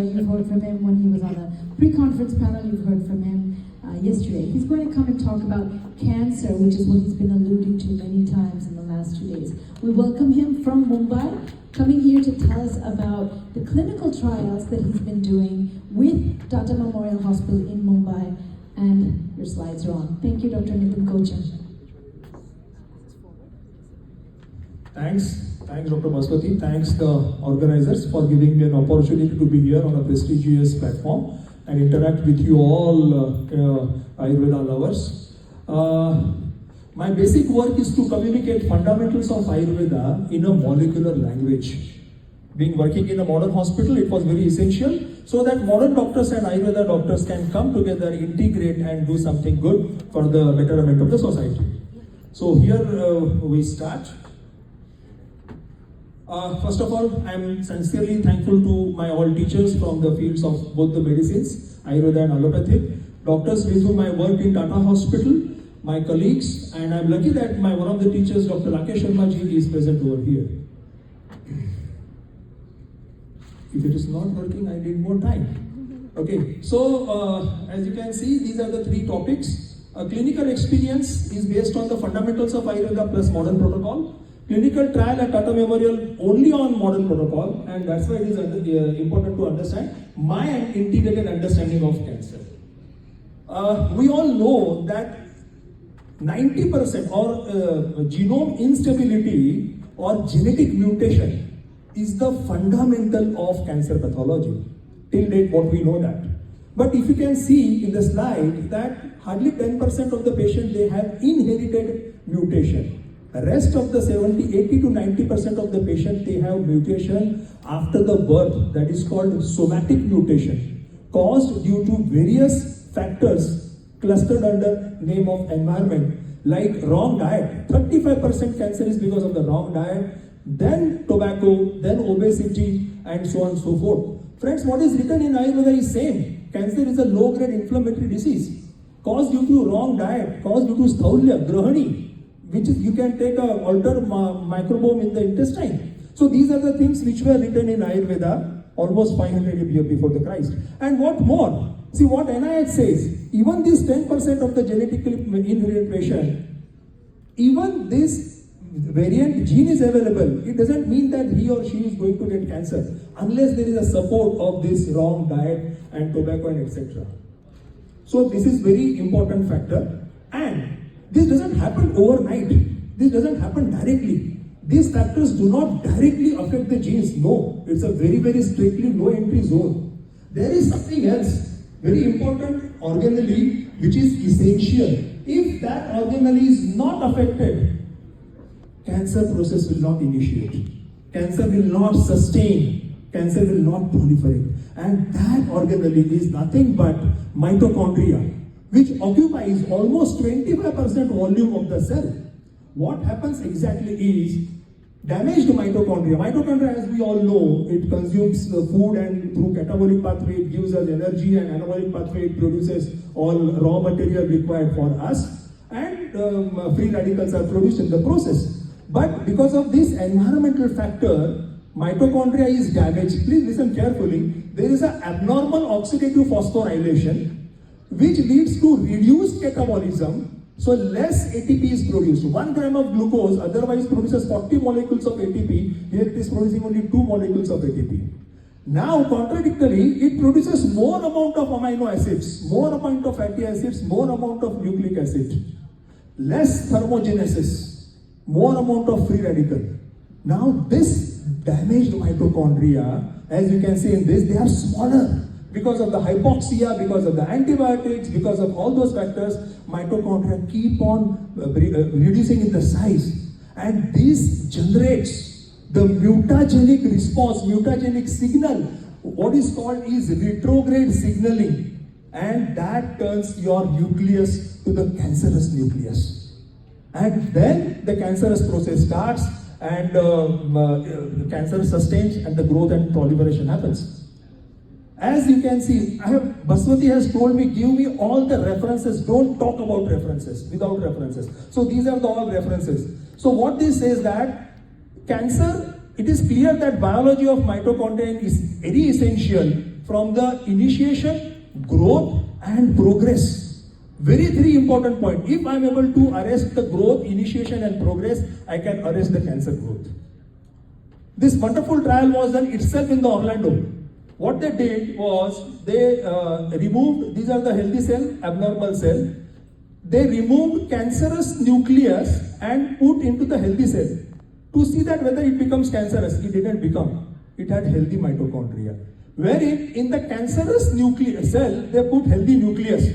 You've heard from him when he was on the pre-conference panel. You've heard from him yesterday. He's going to come and talk about cancer, which is what he's been alluding to many times in the last 2 days. We welcome him from Mumbai, coming here to tell us about the clinical trials that he's been doing with Tata Memorial Hospital in Mumbai. And your slides are on. Thank you, Dr. Nitin Kocha. Thanks, Dr. Baswati. Thanks the organizers for giving me an opportunity to be here on a prestigious platform and interact with you all Ayurveda lovers. My basic work is to communicate fundamentals of Ayurveda in a molecular language. Being working in a modern hospital, it was very essential so that modern doctors and Ayurveda doctors can come together, integrate and do something good for the betterment of the society. So here we start. First of all, I am sincerely thankful to my all teachers from the fields of both the medicines, Ayurveda and Allopathic, doctors with whom I worked in Tata Hospital, my colleagues, and I am lucky that one of the teachers, Dr. Rakesh Sharma ji, is present over here. If it is not working, I need more time. Okay, so as you can see, these are the three topics. Clinical experience is based on the fundamentals of Ayurveda plus modern protocol. Clinical trial at Tata Memorial only on modern protocol, and that's why it is important to understand my integrated understanding of cancer. We all know that 90% or genome instability or genetic mutation is the fundamental of cancer pathology. Till date, what we know that. But if you can see in the slide that hardly 10% of the patient, they have inherited mutation. The rest of the 80 to 90% of the patient, they have mutation after the birth, that is called somatic mutation, caused due to various factors clustered under name of environment, like wrong diet. 35% cancer is because of the wrong diet, then tobacco, then obesity, and so on and so forth. Friends, what is written in Ayurveda is same. Cancer is a low-grade inflammatory disease, caused due to wrong diet, caused due to sthaulya, grahani, which is you can take a altered microbiome in the intestine. So these are the things which were written in Ayurveda almost 500 years before the Christ. And what more? See what NIH says, even this 10% of the genetically inherited patient, even this variant gene is available, it doesn't mean that he or she is going to get cancer unless there is a support of this wrong diet and tobacco and etc. So this is very important factor, and this doesn't happen overnight. This doesn't happen directly. These factors do not directly affect the genes. No, it's a very, very strictly no entry zone. There is something else, very important organelle, which is essential. If that organelle is not affected, cancer process will not initiate. Cancer will not sustain. Cancer will not proliferate. And that organelle is nothing but mitochondria, which occupies almost 25% volume of the cell. What happens exactly is damaged mitochondria. Mitochondria, as we all know, it consumes food, and through catabolic pathway it gives us energy, and anabolic pathway it produces all raw material required for us, and free radicals are produced in the process. But because of this environmental factor, mitochondria is damaged. Please listen carefully. There is an abnormal oxidative phosphorylation which leads to reduced catabolism, so less ATP is produced. 1 gram of glucose otherwise produces 40 molecules of ATP, here it is producing only 2 molecules of ATP. Now, contradictorily, it produces more amount of amino acids, more amount of fatty acids, more amount of nucleic acid, less thermogenesis, more amount of free radical. Now, this damaged mitochondria, as you can see in this, they are smaller. Because of the hypoxia, because of the antibiotics, because of all those factors, mitochondria keep on reducing in the size. And this generates the mutagenic response, mutagenic signal. What is called is retrograde signaling. And that turns your nucleus to the cancerous nucleus. And then the cancerous process starts, and cancer sustains, and the growth and proliferation happens. As you can see, Baswati has told me, give me all the references, don't talk about references, without references. So these are all references. So what this says that cancer, it is clear that biology of mitochondria is very essential from the initiation, growth, and progress. Very three important point. If I am able to arrest the growth, initiation, and progress, I can arrest the cancer growth. This wonderful trial was done itself in the Orlando. What they did was they removed, these are the healthy cell, abnormal cell. They removed cancerous nucleus and put into the healthy cell to see that whether it becomes cancerous. It didn't become. It had healthy mitochondria. Wherein in the cancerous nucleus cell, they put healthy nucleus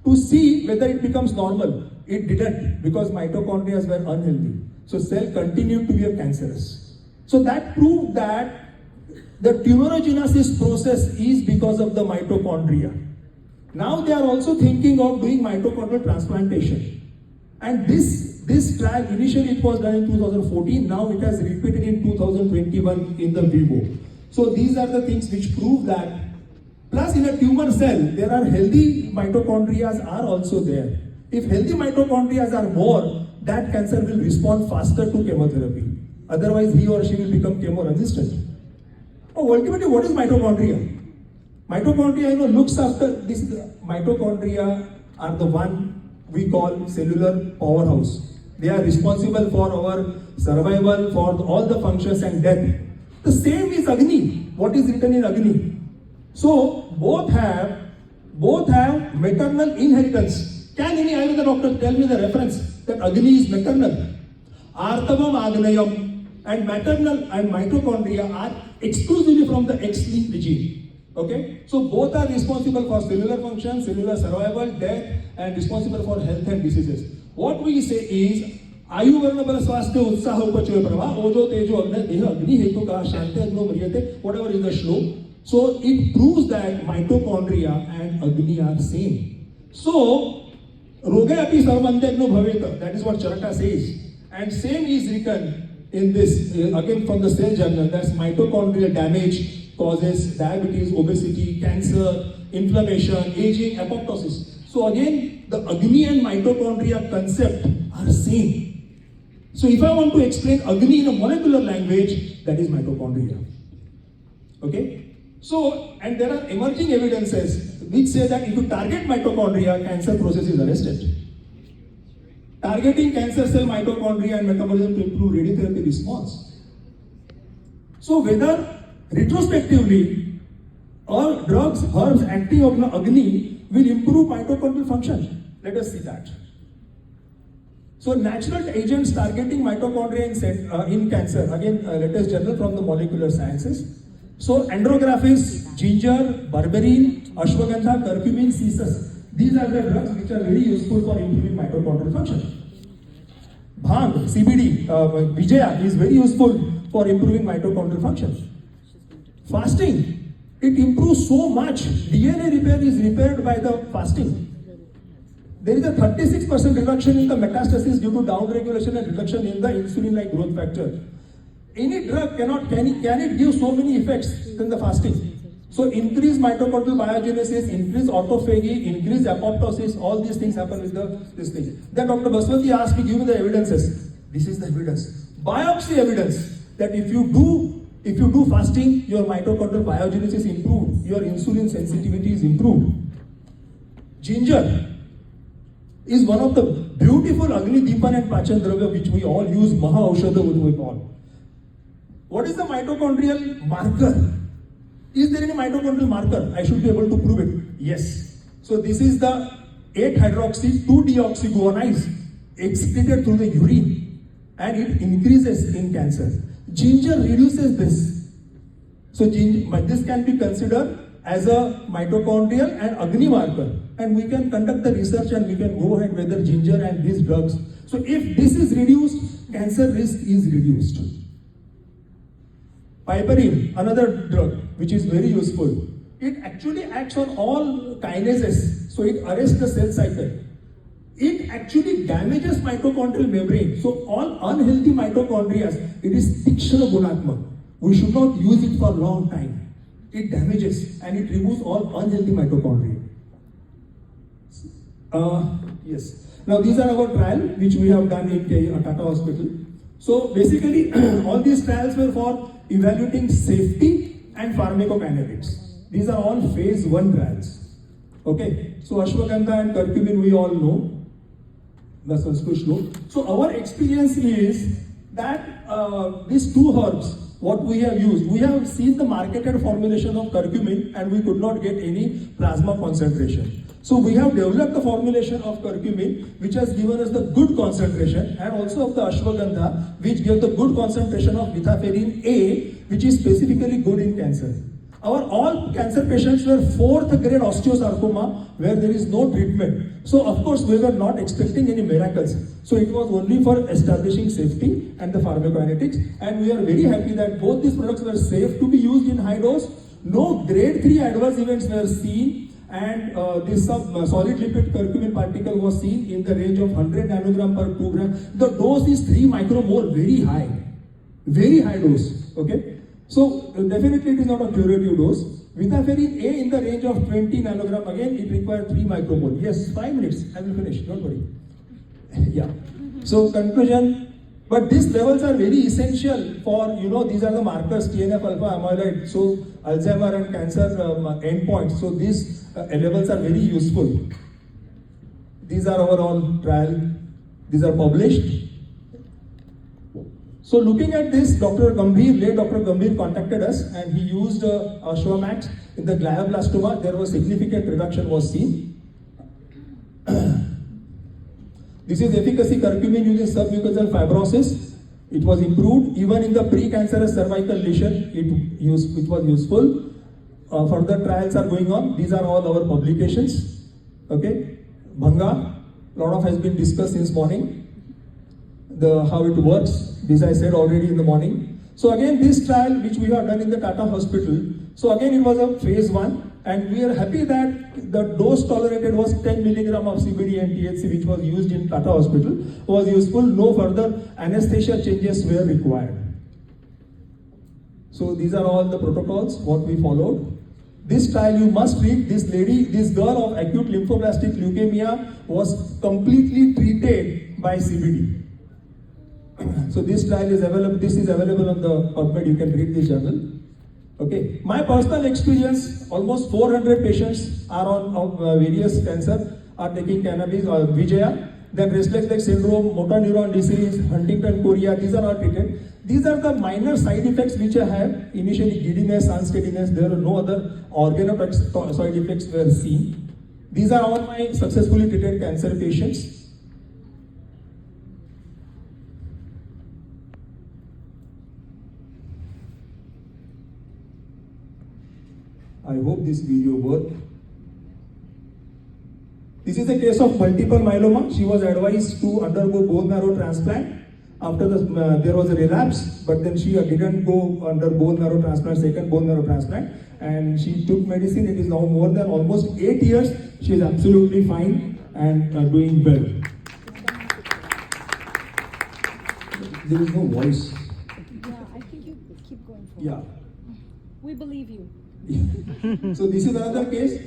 to see whether it becomes normal. It didn't, because mitochondria were unhealthy. So cell continued to be a cancerous. So that proved that the tumorigenesis process is because of the mitochondria. Now they are also thinking of doing mitochondrial transplantation. And this trial, initially it was done in 2014, now it has repeated in 2021 in the vivo. So these are the things which prove that. Plus in a tumor cell, there are healthy mitochondria are also there. If healthy mitochondria are more, that cancer will respond faster to chemotherapy. Otherwise he or she will become chemo resistant. Oh, ultimately what is mitochondria? Mitochondria, looks after this. Mitochondria are the one we call cellular powerhouse. They are responsible for our survival, for all the functions and death. The same is Agni. What is written in Agni? So both have maternal inheritance. Can any Ayurveda doctor tell me the reference that Agni is maternal? Artavam Agnayam and maternal and mitochondria are exclusively from the X-linked gene. Okay, so both are responsible for cellular function, cellular survival, death, and responsible for health and diseases. What we say is, Ayu Varna Bala Swastha Utsaha Upachoy Prava, Ojo Tejo Agni Hetu Ka Shanti Agno Maryate, whatever is the shlok. So it proves that mitochondria and Agni are same. So, Roge Api Sarvante Agno Bhaveta, that is what Charaka says. And same is written in this, again from the Cell Journal, that's mitochondrial damage causes diabetes, obesity, cancer, inflammation, aging, apoptosis. So again, the Agni and mitochondria concept are same. So if I want to explain Agni in a molecular language, that is mitochondria. Okay? So, and there are emerging evidences which say that if you target mitochondria, cancer process is arrested. Targeting cancer cell mitochondria and metabolism to improve radiotherapy response. So whether retrospectively, all drugs, herbs acting on Agni will improve mitochondrial function. Let us see that. So natural agents targeting mitochondria in cancer. Again, latest journal from the Molecular Sciences. So andrographis, ginger, berberine, ashwagandha, curcumin, cissus. These are the drugs which are very useful for improving mitochondrial function. Bhang, CBD, Vijaya is very useful for improving mitochondrial function. Fasting, it improves so much. DNA repair is repaired by the fasting. There is a 36% reduction in the metastasis due to downregulation and reduction in the insulin-like growth factor. Any drug can it give so many effects than the fasting? So increase mitochondrial biogenesis, increase autophagy, increase apoptosis, all these things happen with this thing. Then Dr. Baswati asked me, give me the evidences. This is the evidence. Biopsy evidence that if you do fasting, your mitochondrial biogenesis is improved, your insulin sensitivity is improved. Ginger is one of the beautiful Agni Deepan and Pachan Dravya which we all use, Maha Aushadha we call. What is the mitochondrial marker? Is there any mitochondrial marker? I should be able to prove it. Yes. So this is the 8-hydroxy 2-deoxyguanidase excreted through the urine and it increases in cancer. Ginger reduces this. So this can be considered as a mitochondrial and Agni marker. And we can conduct the research and we can go ahead whether ginger and these drugs. So if this is reduced, cancer risk is reduced. Piperine, another drug which is very useful. It actually acts on all kinases. So it arrests the cell cycle. It actually damages mitochondrial membrane. So all unhealthy mitochondria, it is tikshana gunatmak. We should not use it for a long time. It damages and it removes all unhealthy mitochondria. Yes. Now these are our trials which we have done in Tata Hospital. So basically all these trials were for evaluating safety and pharmacokinetics. These are all phase 1 trials. Okay, so ashwagandha and curcumin we all know. That's Kushlo. So our experience is that these two herbs, what we have used, we have seen the marketed formulation of curcumin and we could not get any plasma concentration. So we have developed the formulation of curcumin which has given us the good concentration, and also of the ashwagandha which gave the good concentration of methamphetamine A, which is specifically good in cancer. Our all cancer patients were 4th grade osteosarcoma where there is no treatment. So of course we were not expecting any miracles. So it was only for establishing safety and the pharmacokinetics, and we are very happy that both these products were safe to be used in high dose. No grade 3 adverse events were seen, and this solid lipid curcumin particle was seen in the range of 100 nanogram per 2 gram. The dose is 3 micromole, very high dose. Okay. So definitely it is not a curative dose. Methamphetamine A in the range of 20 nanogram, again it requires 3 micromole. Yes, 5 minutes, I will finish, don't worry. Yeah. So conclusion, but these levels are very essential for, these are the markers, TNF alpha amyloid, so Alzheimer and cancer endpoints. So these levels are very useful. These are our all trial, these are published. So looking at this, late Dr. Gambhir contacted us and he used Ashwamax in the glioblastoma. There was significant reduction was seen. This is efficacy curcumin using submucosal fibrosis. It was improved even in the precancerous cervical lesion. It was useful. Further trials are going on. These are all our publications. Okay, Bhanga, lot of has been discussed since morning. How it works. This I said already in the morning. So again, this trial which we have done in the Tata Hospital. So again, it was a phase 1, and we are happy that the dose tolerated was 10 milligram of CBD and THC, which was used in Tata Hospital, was useful. No further anesthesia changes were required. So these are all the protocols what we followed. This trial you must read. This girl of acute lymphoblastic leukemia was completely treated by CBD. So this trial is available. This is available on the PubMed. You can read this journal. Okay. My personal experience: almost 400 patients are on various cancer are taking cannabis or Vijaya. Then restless leg syndrome, motor neuron disease, Huntington chorea. These are all treated. These are the minor side effects which I have. Initially, giddiness, unsteadiness. There are no other organoid side effects were seen. These are all my successfully treated cancer patients. I hope this video worked. This is a case of multiple myeloma. She was advised to undergo bone marrow transplant. After there was a relapse, but then she didn't go under bone marrow transplant, second bone marrow transplant, and she took medicine. It is now more than almost 8 years. She is absolutely fine and doing well. There is no voice. Yeah, I think you keep going forward. Yeah. We believe you. So this is another case,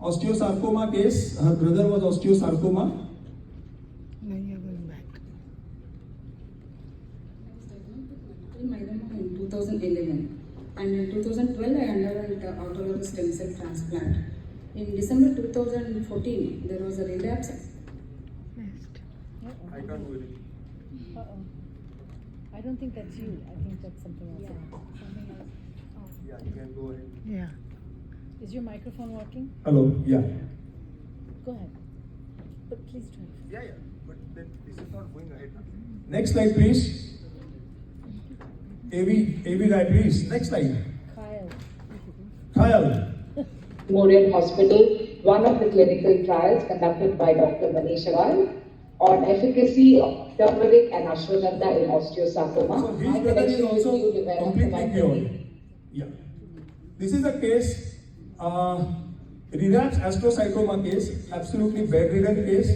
osteosarcoma case. Her brother was osteosarcoma. Now you're going back. Myeloma in 2011, and in 2012 I underwent autologous stem cell transplant. In December 2014 there was a relapse. Next. I can't do it. Uh-oh. I don't think that's you. I think that's something else. Something else. Oh. Yeah, you can go ahead. Yeah. Is your microphone working? Hello. Yeah. Go ahead. But please try. Yeah. But then this is not going ahead. Next slide, please. AV guy, please. Next slide. Kyle. Memorial Hospital, one of the clinical trials conducted by Dr. Manish Agarwal on efficacy of turmeric and ashwagandha in osteosarcoma. So his brother is also completely cured. Yeah. This is a case, relapsed astrocytoma case, absolutely bedridden case.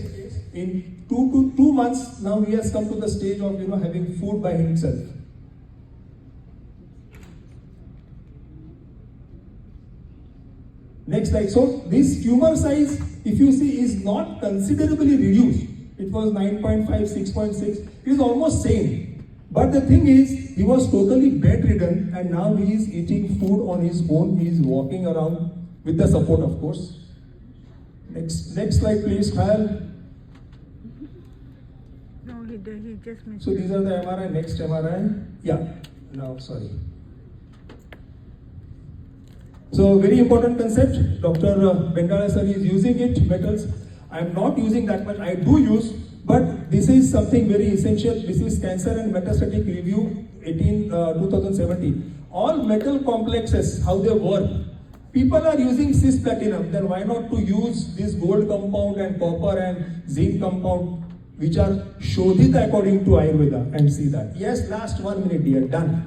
In 2 months now he has come to the stage of having food by himself. Next slide. So this tumor size, if you see, is not considerably reduced. It was 9.5, 6.6. It is almost same. But the thing is, he was totally bedridden, and now he is eating food on his own. He is walking around. with the support, of course. Next slide, please, Kyle. No, he just missed. So these are the MRI. Next MRI. Yeah. Now, sorry. So very important concept. Dr. Bengala sir is using it. Metals. I am not using that much. I do use, but this is something very essential. This is Cancer and Metastatic Review 2017. All metal complexes, how they work. People are using cisplatinum. Then why not to use this gold compound and copper and zinc compound, which are shodhita according to Ayurveda, and see that. Yes, last 1 minute here, done.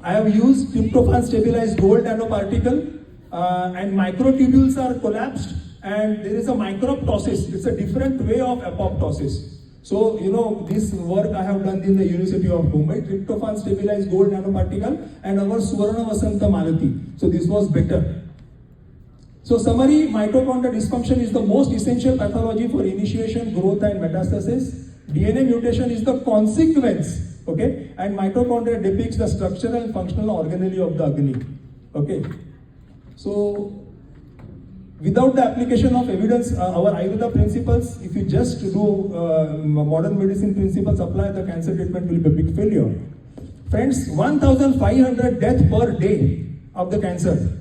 I have used tryptophan stabilized gold nanoparticle, and microtubules are collapsed, and there is a microptosis. It's a different way of apoptosis. So, this work I have done in the University of Mumbai, tryptophan stabilized gold nanoparticle, and our Suvarna Vasanta Malati. So this was better. So summary, mitochondrial dysfunction is the most essential pathology for initiation, growth and metastasis. DNA mutation is the consequence, okay? And mitochondria depicts the structural and functional organelle of the Agni, okay? So, without the application of evidence, our Ayurveda principles, if you just do modern medicine principles apply, the cancer treatment will be a big failure. Friends, 1,500 deaths per day of the cancer.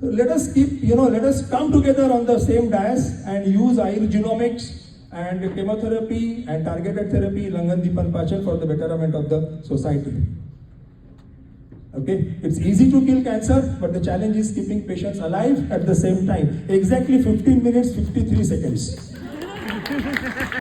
So let us come together on the same dais and use Ayurgenomics and chemotherapy and targeted therapy, Langandipan Pachan, for the betterment of the society. Okay, it's easy to kill cancer, but the challenge is keeping patients alive at the same time. Exactly 15 minutes, 53 seconds.